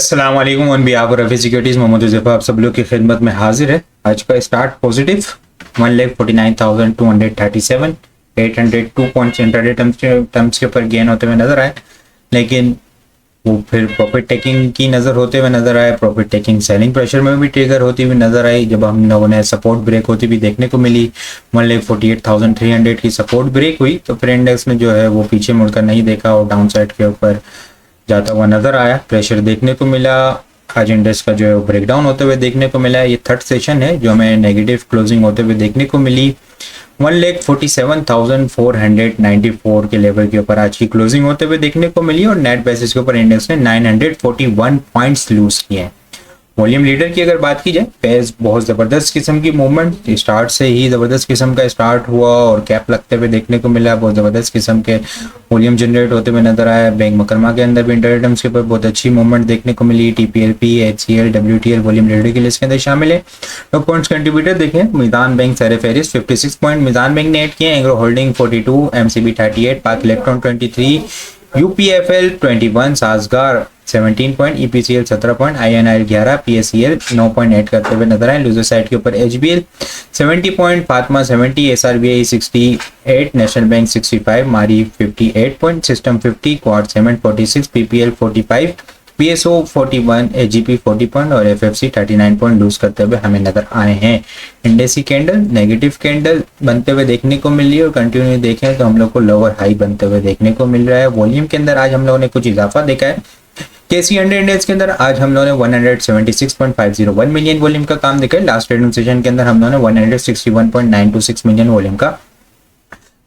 अस्सलाम वालेकुम on behalf of Rafi Securities Mohammad Zafar आप सब लोग की खिदमत में हाजिर है। आज का start positive 1,49,237 802 points intraday terms के ऊपर गेन होते हुए नजर आए, लेकिन वो फिर प्रॉफिट टेकिंग की नज़र होते हुए नजर आए। प्रॉफिट टेकिंग सेलिंग प्रेशर में भी ट्रिगर होती हुई नजर आई, जब हम लोगों ने सपोर्ट ब्रेक होती हुई देखने को मिली। 1,48,300 की सपोर्ट ब्रेक हुई तो फिर इंडेक्स ने जो है वो पीछे मुड़कर नहीं देखा और डाउन साइड के ऊपर जाता हुआ नजर आया। प्रेशर देखने को मिला। आज इंडेक्स का जो है ब्रेकडाउन होते हुए देखने को मिला। ये थर्ड सेशन है जो हमें नेगेटिव क्लोजिंग होते हुए देखने को मिली। 1,47,494 के लेवल के ऊपर आज की क्लोजिंग होते हुए देखने को मिली और नेट बेसिस के ऊपर इंडेक्स ने 941 पॉइंट्स लूज किए हैं। वॉल्यूम लीडर की अगर बात की जाए, पेज बहुत ज़बरदस्त किस्म की मूवमेंट, स्टार्ट से ही ज़बरदस्त किस्म का स्टार्ट हुआ और कैप लगते हुए देखने को मिला। बहुत ज़बरदस्त किस्म के वॉल्यूम जनरेट होते हुए नजर आया। बैंक मुकरमा के अंदर भी इंटरटम्स के ऊपर बहुत अच्छी मूवमेंट देखने को मिली। TPLP, HCL, WTL volume leader की लिस्ट के अंदर शामिल है। टॉप पॉइंट्स कंट्रीब्यूटर देखें, मीज़ान बैंक सर फहरिस्त 56 पॉइंट मीज़ान बैंक ने ऐड किए। एंग्रो होल्डिंग 42, MCB 38, पाक electron 23, UPFL 21, साजगार 17 point, EPCL 17 point, INR 11, PSEL 9 point add करते हुए नजर आए। लूजर साइड के ऊपर HBL 70 point, Fatima 70, SRBI 68, national bank 65, मारी 58 point, system 50, quad cement 46, PPL 45, PSO 41, AGP 40 point और FFC 39 पॉइंट लूज करते हुए हमें नजर आए हैं। इंडेसी कैंडल नेगेटिव कैंडल बनते हुए देखने को मिल रही है और कंटिन्यू देखें तो हम लोग को लोअर हाई बनते हुए देखने को मिल रहा है। वॉल्यूम के अंदर आज हम लोगों ने कुछ इजाफा देखा है। KC 100 इंडेक्स के अंदर आज हम लोगों ने 176.501 मिलियन वॉल्यूम का काम देखा है। लास्ट ट्रेडिंग सेशन के अंदर हम लोगों ने 161.926 मिलियन वॉल्यूम का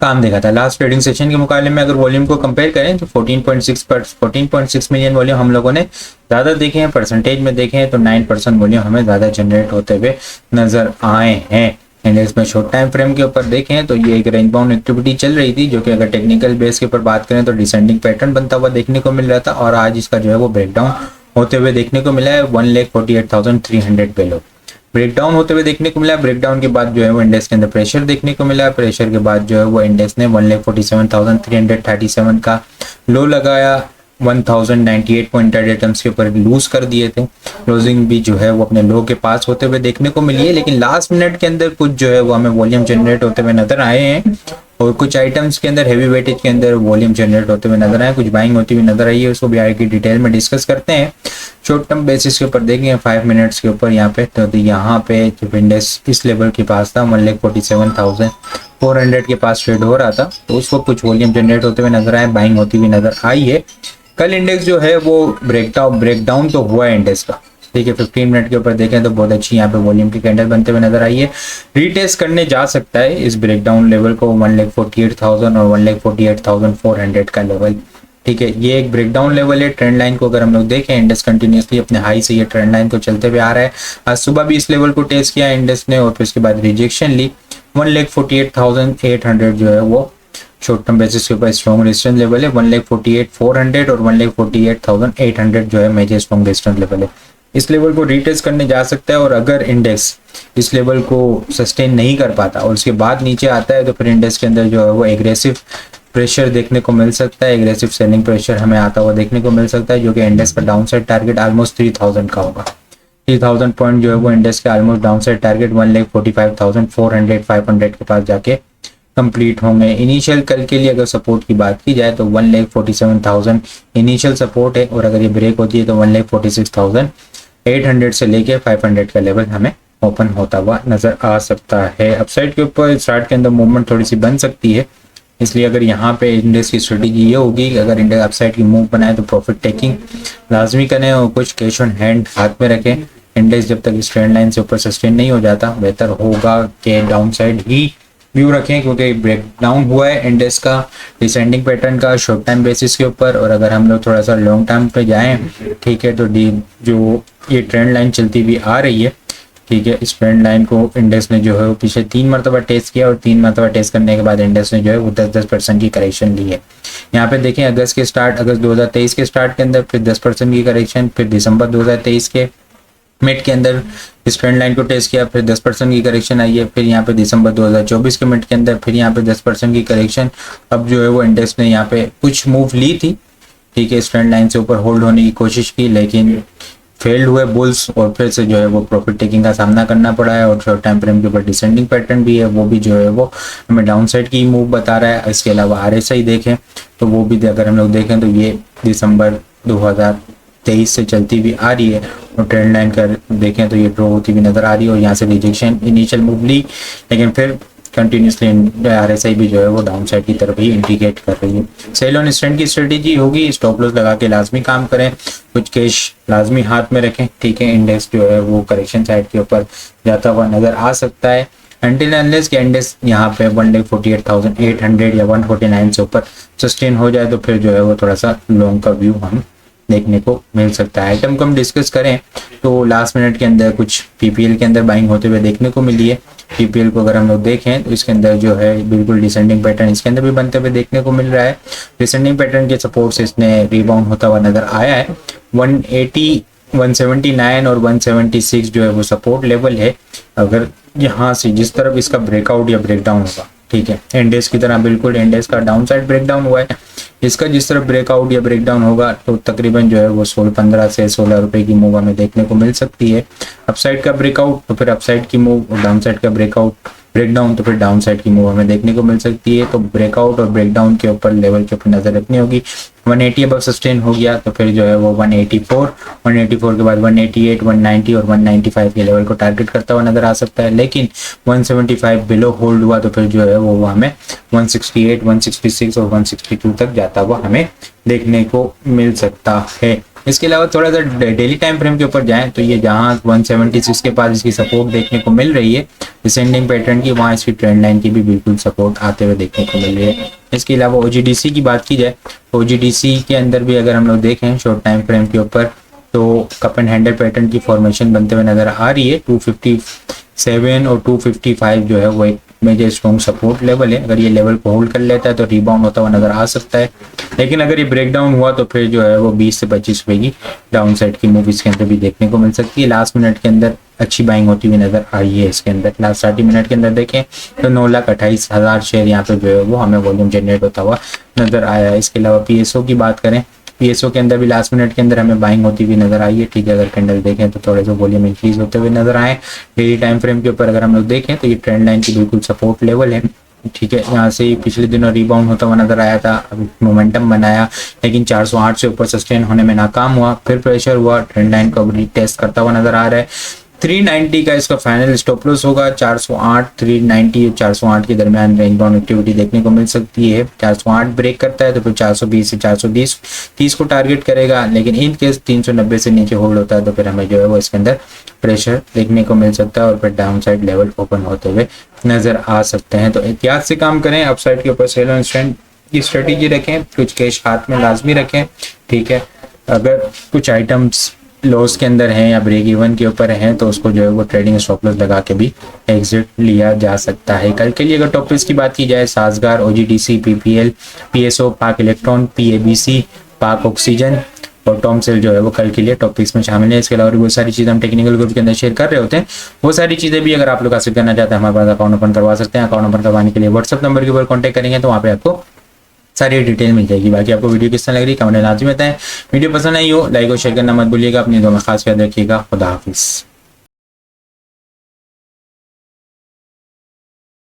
काम देखा था। लास्ट ट्रेडिंग सेशन के मुकाबले में अगर वॉल्यूम को कंपेयर करें तो 14.6 मिलियन वॉल्यूम हम लोगों ने ज़्यादा देखे हैं। परसेंटेज में देखें तो 9% वॉल्यूम हमें ज़्यादा जनरेट होते हुए नजर आए हैं। इंडेक्स में शॉर्ट टाइम फ्रेम के ऊपर देखें तो ये एक रेंज बाउंड एक्टिविटी चल रही थी, जो कि अगर टेक्निकल बेस के ऊपर बात करें तो डिसेंडिंग पैटर्न बनता हुआ देखने को मिल रहा था और आज इसका जो है वो ब्रेकडाउन होते हुए देखने को मिला है। 1,48,300 बेलो ब्रेकडाउन होते हुए देखने को मिला। ब्रेकडाउन के बाद जो है वो इंडेक्स के अंदर प्रेशर देखने को मिला। प्रेशर के बाद जो है वो इंडेक्स ने 1,47,337 का लो लगाया। 1,098 पॉइंट टर्म्स के ऊपर लूज कर दिए थे। क्लोजिंग भी जो है वो अपने लो के पास होते हुए देखने को मिली है, लेकिन लास्ट मिनट के अंदर कुछ जो है वो हमें वॉल्यूम जनरेट होते हुए नजर आए हैं और कुछ आइटम्स के अंदर हैवी वेटेज के अंदर वॉल्यूम जनरेट होते हुए नजर आए। कुछ बाइंग होती हुई नजर आई है, उसको भी आगे की डिटेल में डिस्कस करते हैं। शॉर्ट टर्म बेसिस के ऊपर देखेंगे 5 मिनट्स के ऊपर यहाँ पे तो यहाँ पे जब इंडेक्स इस लेवल के पास था 1,47,400 के पास ट्रेड हो रहा था तो उस वक्त कुछ वॉल्यूम जनरेट होते हुए नजर आए, बाइंग होती हुई नजर आई है। कल इंडेक्स जो है वो ब्रेकडाउन तो हुआ है इंडेक्स का, ठीक है। 15 मिनट के ऊपर देखें तो बहुत अच्छी यहाँ पे वॉल्यूम की कैंडल बनते हुए नजर आई है। रीटेस्ट करने जा सकता है इस ब्रेकडाउन लेवल को 1,48,000 और 1,48,400 का लेवल, ठीक है। ये एक ब्रेकडाउन लेवल है। ट्रेंड लाइन को अगर हम लोग देखें, इंडेक्स कंटिन्यूसली अपने हाई से ये ट्रेंड लाइन को चलते हुए आ रहा है। आज सुबह भी इस लेवल को टेस्ट किया इंडेक्स ने और फिर उसके बाद रिजेक्शन ली। 1,48,800 जो है वो शॉर्ट टर्म बेसिस के ऊपर स्ट्रॉन्ग रेजिस्टेंस लेवल है। 1,48,400 और 1,48,800 जो है मेजर स्ट्रॉन्ग रेजिस्टेंस लेवल है। इस लेवल को रीटेस्ट करने जा सकता है और अगर इंडेक्स इस लेवल को सस्टेन नहीं कर पाता और उसके बाद नीचे आता है तो फिर इंडेक्स के अंदर जो है वो एग्रेसिव प्रेशर देखने को मिल सकता है। एग्रेसिव सेलिंग प्रेशर हमें आता हुआ देखने को मिल सकता है, जो कि इंडेक्स का डाउन साइड टारगेट ऑलमोस्ट 3,000 का होगा। 3,000 पॉइंट जो है वो इंडेक्स का ऑलमोस्ट डाउन साइड टारगेट 1,45,400 के पास जाके कंप्लीट होंगे। इनिशियल कल के लिए अगर सपोर्ट की बात की जाए तो 1,47,000 इनिशियल सपोर्ट है और अगर ये ब्रेक होती है तो 1,46,800 से लेके 500 का लेवल हमें ओपन होता हुआ नजर आ सकता है। अपसाइड के ऊपर स्टार्ट के अंदर मूवमेंट थोड़ी सी बन सकती है, इसलिए अगर यहाँ पे इंडेक्स की स्ट्रेटेजी ये होगी कि अगर इंडेक्स अपसाइड की मूव बनाए तो प्रॉफिट टेकिंग लाजमी करें और कुछ कैश ऑन हैंड हाथ में रखें। इंडेक्स जब तक इस ट्रेंड लाइन से ऊपर सस्टेन नहीं हो जाता बेहतर होगा कि डाउन साइड ही व्यू रखें, क्योंकि ब्रेकडाउन हुआ है इंडेक्स का डिसेंडिंग पैटर्न का शॉर्ट टाइम बेसिस के ऊपर। और अगर हम लोग थोड़ा सा लॉन्ग टर्म पे जाएं, ठीक है, तो जो ये ट्रेंड लाइन चलती हुई आ रही है, ठीक है, इस ट्रेंड लाइन को इंडेक्स ने जो है वो पीछे 3 मरतबा टेस्ट किया और 3 मरतबा टेस्ट करने के बाद इंडेक्स ने जो है वो 10% की करेक्शन ली है। यहाँ पे देखें अगस्त 2023 के स्टार्ट के अंदर फिर 10% की करेक्शन, फिर दिसंबर 2023 के मिड के अंदर इस ट्रेंड लाइन को टेस्ट किया, फिर 10% की करेक्शन आई है। फिर यहाँ पे दिसंबर 2024 के मिड के अंदर फिर यहाँ पे 10% की करेक्शन। अब जो है वो इंडेक्स ने यहाँ पे कुछ मूव ली थी, ठीक है, इस ट्रेंड लाइन से ऊपर होल्ड होने की कोशिश की, लेकिन फेल्ड हुए बुल्स और फिर से जो है वो प्रॉफिट टेकिंग का सामना करना पड़ा है और शॉर्ट टाइम फ्रेम के ऊपर डिसेंडिंग पैटर्न भी है, वो भी जो है वो हमें डाउन साइड की मूव बता रहा है। इसके अलावा RSI देखें तो वो भी अगर हम लोग देखें तो ये दिसंबर 2023 से चलती हुई आ रही है और ट्रेंड लाइन कर देखें तो ये ड्रॉ होती हुई नजर आ रही है और यहाँ से रिजेक्शन इनिशियल मूव ली, लेकिन फिर कंटिन्यूसली RSI भी जो है वो डाउन साइड की तरफ ही इंडिकेट कर रही है। सेल ऑन स्टैंड की स्ट्रेटेजी होगी, स्टॉप लॉस लगा के लाजमी काम करें, कुछ कैश लाजमी हाथ में रखें, ठीक है। इंडेक्स जो है वो करेक्शन साइड के ऊपर जाता हुआ नजर आ सकता है अनटिल अनलेस के इंडेक्स यहाँ पे 1,48,800 या 149 से ऊपर सस्टेन हो जाए तो फिर जो है वो थोड़ा सा लॉन्ग का व्यू हम देखने को मिल सकता है। आइटम को हम डिस्कस करें तो लास्ट मिनट के अंदर कुछ PPL के अंदर बाइंग होते हुए देखने को मिली है। PPL को अगर हम लोग देखें तो इसके अंदर जो है बिल्कुल डिसेंडिंग पैटर्न इसके अंदर भी बनते हुए देखने को मिल रहा है। डिसेंडिंग पैटर्न के सपोर्ट से इसने रिबाउंड होता हुआ नजर आया है। 180, 179 और 176 जो है वो सपोर्ट लेवल है। अगर यहाँ से जिस तरफ इसका ब्रेकआउट या ब्रेकडाउन होगा, ठीक है, इंडेक्स की तरह बिल्कुल इंडेक्स का डाउन साइड ब्रेकडाउन हुआ है, इसका जिस तरफ ब्रेकआउट या ब्रेकडाउन होगा तो तकरीबन जो है वो 15 से 16 रुपए की मूव हमें देखने को मिल सकती है। अपसाइड का ब्रेकआउट तो फिर अपसाइड की मूव और डाउन साइड का ब्रेकआउट ब्रेकडाउन तो फिर डाउन साइड की मूव हमें देखने को मिल सकती है। तो ब्रेकआउट और ब्रेकडाउन के ऊपर लेवल के ऊपर नजर रखनी होगी। 180 अबव सस्टेन हो गया तो फिर जो है वो 184 के बाद 188, 190 और 195 के लेवल को टारगेट करता हुआ नजर आ सकता है। लेकिन 175 बिलो होल्ड हुआ तो फिर जो है वो हमें 168, 166 और 162 तक जाता हुआ हमें देखने को मिल सकता है। इसके अलावा थोड़ा सा डेली टाइम फ्रेम के ऊपर जाएं तो ये जहां 176 के पास इसकी सपोर्ट देखने को मिल रही है डिसेंडिंग पैटर्न की, वहां इसकी ट्रेंड लाइन की भी बिल्कुल सपोर्ट आते हुए देखने को मिल रही है। इसके अलावा OGDC की बात की जाए, OGDC के अंदर भी अगर हम लोग देखें शॉर्ट टाइम फ्रेम के ऊपर तो कप एंड हैंडल पैटर्न की फॉर्मेशन बनते हुए नजर आ रही है। 257 और 255 जो है वो एक मेजर स्ट्रॉन्ग सपोर्ट लेवल है। अगर ये लेवल को होल्ड कर लेता है तो रिबाउंड होता हुआ नजर आ सकता है, लेकिन अगर ये ब्रेकडाउन हुआ तो फिर जो है वो 20 से 25 रुपए की डाउन साइड की मूव इसके अंदर भी देखने को मिल सकती है। लास्ट मिनट के अंदर अच्छी बाइंग होती हुई नजर आई है इसके अंदर। लास्ट 30 मिनट के अंदर देखें तो 9,28,000 शेयर यहाँ पे जो है वो हमें वॉल्यूम जनरेट होता हुआ नजर आया है। इसके अलावा PSO की बात करें, PSO के अंदर भी लास्ट मिनट के अंदर हमें बाइंग होती हुई नजर आई है, ठीक है। अगर कैंडल देखें तो थोड़े से वॉल्यूम इंक्रीज होते हुए नजर आए। डेली टाइम फ्रेम के ऊपर अगर हम लोग देखें तो ये ट्रेंड लाइन की बिल्कुल सपोर्ट लेवल है, ठीक है। यहाँ से पिछले दिनों रिबाउंड होता हुआ नजर आया था, अभी मोमेंटम बनाया, लेकिन 408 से ऊपर सस्टेन होने में नाकाम हुआ, फिर प्रेशर हुआ, ट्रेंड लाइन को टेस्ट करता हुआ नजर आ रहा है। 390 का इसका फाइनल स्टॉप लॉस होगा। 408, 390 और 408 के दरमियान रेंज बाउंड एक्टिविटी देखने को मिल सकती है। 408 ब्रेक करता है तो फिर 420 से 430 को टारगेट करेगा, लेकिन इन केस 390 से नीचे होल्ड होता है तो फिर हमें जो है वो इसके अंदर प्रेशर देखने को मिल सकता है और फिर डाउन साइड लेवल ओपन होते हुए नजर आ सकते हैं। तो एहतियात से काम करें, अपसाइड के ऊपर सेल ऑन स्टैंड की स्ट्रेटेजी रखें, कुछ कैश हाथ में लाजमी रखें, ठीक है। अगर कुछ आइटम्स लॉस के अंदर हैं या ब्रेक इवन के ऊपर हैं तो उसको जो है वो ट्रेडिंग स्टॉप लॉस लगा के भी एग्जिट लिया जा सकता है। कल के लिए अगर टॉपिक्स की बात की जाए, साजगार, OGDC, PPL, PSO, पाक इलेक्ट्रॉन, PABC, पाक ऑक्सीजन और टॉमसेल जो है वो कल के लिए टॉपिक्स में शामिल है। इसके अलावा बहुत सारी चीज़ें हम टेक्निकल ग्रुप के अंदर शेयर कर रहे होते हैं, वो सारी चीज़ें भी अगर आप लोग हासिल करना चाहते हैं हमारे पास अकाउंट ओपन करवा सकते हैं। अकाउंट ओपन करवाने के लिए व्हाट्सअप नंबर के ऊपर कॉन्टैक्ट करेंगे तो वहाँ पे आपको सारी डिटेल मिल जाएगी। बाकी आपको वीडियो किस तरह लग रही है कमेंट लाजमी बताएं। वीडियो पसंद आई हो लाइक और शेयर करना मत भूलिएगा। अपनी दुआ में खास याद रखिएगा। खुदा हाफिज़।